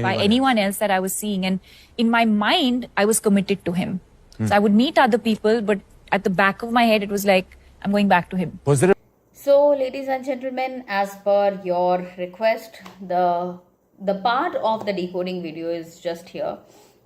by anyone else that I was seeing. And in my mind, I was committed to him. So I would meet other people, but at the back of my head, it was like, I'm going back to him. Was there So, ladies and gentlemen, as per your request, the part of the decoding video is just here.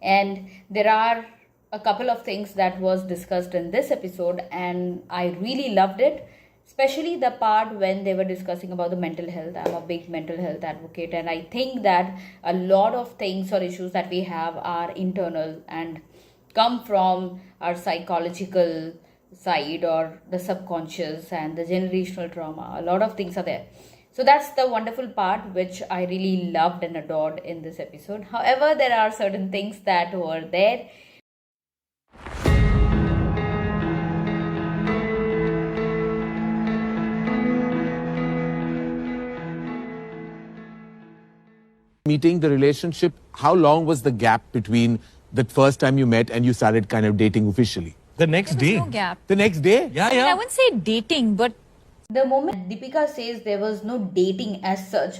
And there are a couple of things that was discussed in this episode, and I really loved it. Especially the part when they were discussing about the mental health. I'm a big mental health advocate, and I think that a lot of things or issues that we have are internal and come from our psychological side or the subconscious and the generational trauma. A lot of things are there. So that's the wonderful part which I really loved and adored in this episode. However, there are certain things that were there. meeting, the relationship, how long was the gap between the first time you met and you started kind of dating officially? The next There day. was no gap. The next day? Yeah, I mean, I yeah. wouldn't say dating, but The moment Deepika says there was no dating as such,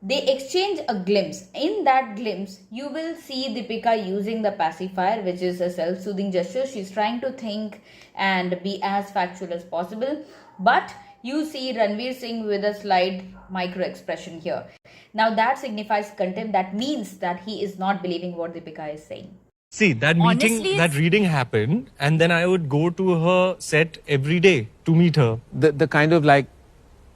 they exchange a glimpse. In that glimpse, you will see Deepika using the pacifier, which is a self-soothing gesture. She's trying to think and be as factual as possible. But you see Ranveer Singh with a slight micro expression here. Now that signifies contempt. That means that he is not believing what Deepika is saying. See, that meeting, Honestly, that reading happened, and then I would go to her set every day to meet her. The kind of like,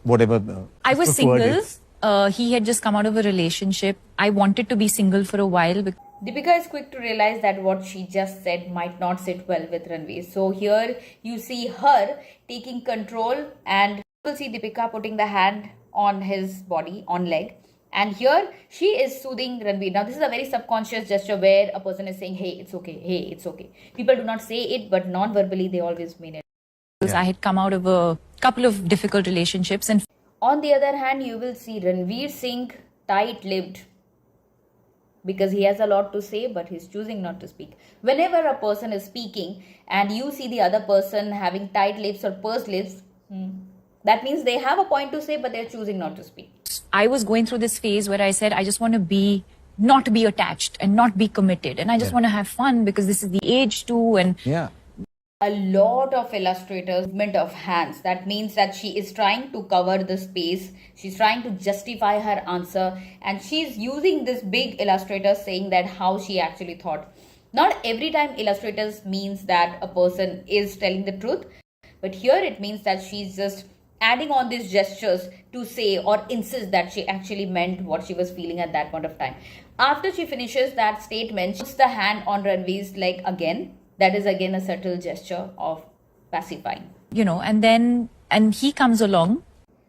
whatever. I was preferred single. is. He had just come out of a relationship. I wanted to be single for a while. Deepika is quick to realize that what she just said might not sit well with Ranveer. So here you see her taking control, and you will see Deepika putting the hand on his body, on leg. And here she is soothing Ranveer. Now this is a very subconscious gesture where a person is saying, hey, it's okay, hey, it's okay. People do not say it, but non-verbally they always mean it. Because I had come out of a couple of difficult relationships, and On the other hand, you will see Ranveer Singh tight-lipped because he has a lot to say, but he's choosing not to speak. Whenever a person is speaking and you see the other person having tight lips or pursed lips, that means they have a point to say, but they're choosing not to speak. I was going through this phase where I said, I just want to not be attached and not be committed. And I just want to have fun because this is the age too. And Yeah. A lot of illustrators, movement of hands. That means that she is trying to cover the space. She's trying to justify her answer. And she's using this big illustrator saying that how she actually thought. Not every time illustrators means that a person is telling the truth. But here it means that she's just adding on these gestures to say or insist that she actually meant what she was feeling at that point of time. After she finishes that statement, she puts the hand on Ranveer's leg again. That is again a subtle gesture of pacifying. and he comes along.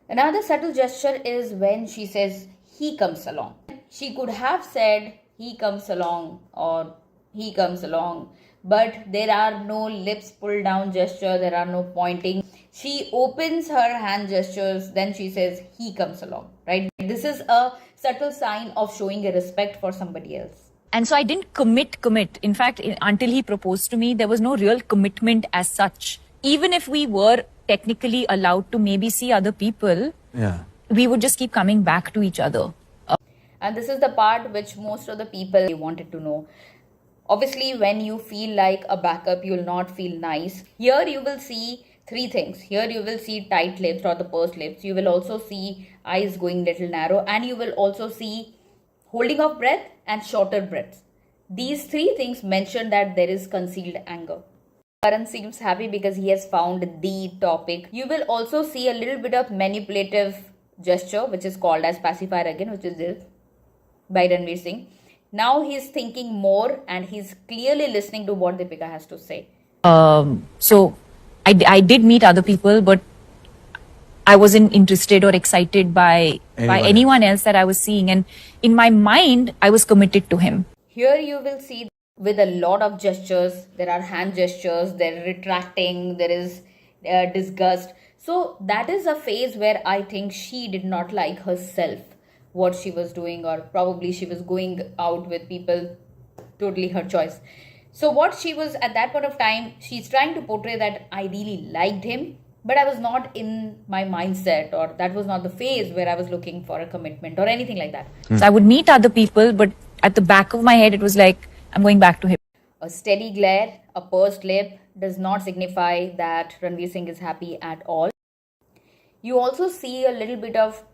Another subtle gesture is when she says he comes along. She could have said he comes along or he comes along, but there are no lips pulled down gesture, there are no pointing. She opens her hand gestures, then she says he comes along, right? This is a subtle sign of showing a respect for somebody else. And so I didn't commit. In fact, until he proposed to me, there was no real commitment as such. Even if we were technically allowed to maybe see other people, Yeah. we would just keep coming back to each other. And this is the part which most of the people wanted to know. Obviously, when you feel like a backup, you will not feel nice. Here you will see three things. Here you will see tight lips or the pursed lips. You will also see eyes going little narrow, and you will also see holding of breath and shorter breaths. These three things mention that there is concealed anger. Karan seems happy because he has found the topic. You will also see a little bit of manipulative gesture, which is called as pacifier again, which is this by Ranveer Singh. Now he's thinking more and he's clearly listening to what Deepika has to say. So I did meet other people, but I wasn't interested or excited by anyone else that I was seeing. And in my mind, I was committed to him. Here you will see with a lot of gestures. There are hand gestures, there retracting, there is disgust. So that is a phase where I think she did not like herself, what she was doing, or probably she was going out with people, totally her choice. So what she was at that point of time, she's trying to portray that I really liked him, but I was not in my mindset, or that was not the phase where I was looking for a commitment or anything like that. So I would meet other people, but at the back of my head, it was like, I'm going back to him. A steady glare, a pursed lip does not signify that Ranveer Singh is happy at all. You also see a little bit of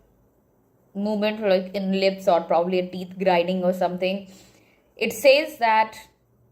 movement like in lips or probably a teeth grinding or something. It says that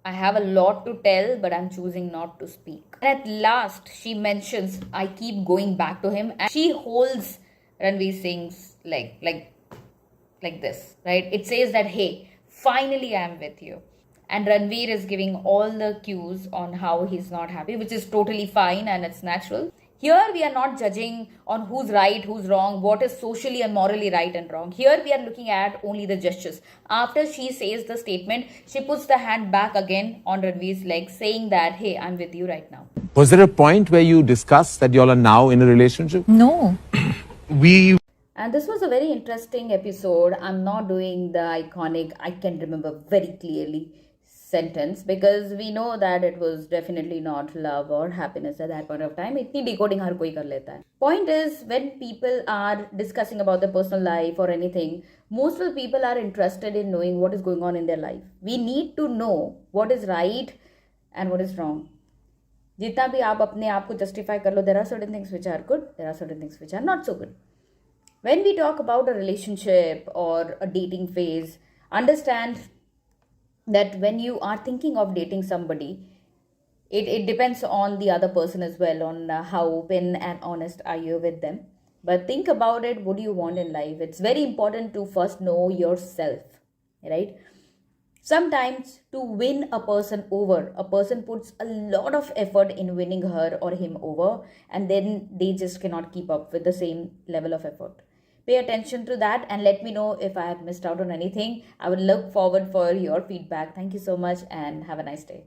I have a lot to tell, but I'm choosing not to speak. And at last, she mentions, I keep going back to him, and she holds Ranveer Singh's leg like this, right? It says that, hey, finally I'm with you. And Ranveer is giving all the cues on how he's not happy, which is totally fine and it's natural. Here we are not judging on who's right, who's wrong, what is socially and morally right and wrong. Here we are looking at only the gestures. After she says the statement, she puts the hand back again on Ranveer's leg, saying that, hey, I'm with you right now. Was there a point where you discussed that y'all are now in a relationship? No. And this was a very interesting episode. I'm not doing the iconic, I can remember very clearly sentence because we know that it was definitely not love or happiness at that point of time. Itni decoding har koi kar leta hai. Point is, when people are discussing about their personal life or anything, most of the people are interested in knowing what is going on in their life. We need to know what is right and what is wrong. जितना भी आप अपने आप को justify कर लो, there are certain things which are good, there are certain things which are not so good. When we talk about a relationship or a dating phase, understand that when you are thinking of dating somebody, it depends on the other person as well, on how open and honest are you with them. But think about it, what do you want in life? It's very important to first know yourself, right? Sometimes to win a person over, a person puts a lot of effort in winning her or him over, and then they just cannot keep up with the same level of effort. Pay attention to that and let me know if I have missed out on anything. I would look forward for your feedback. Thank you so much and have a nice day.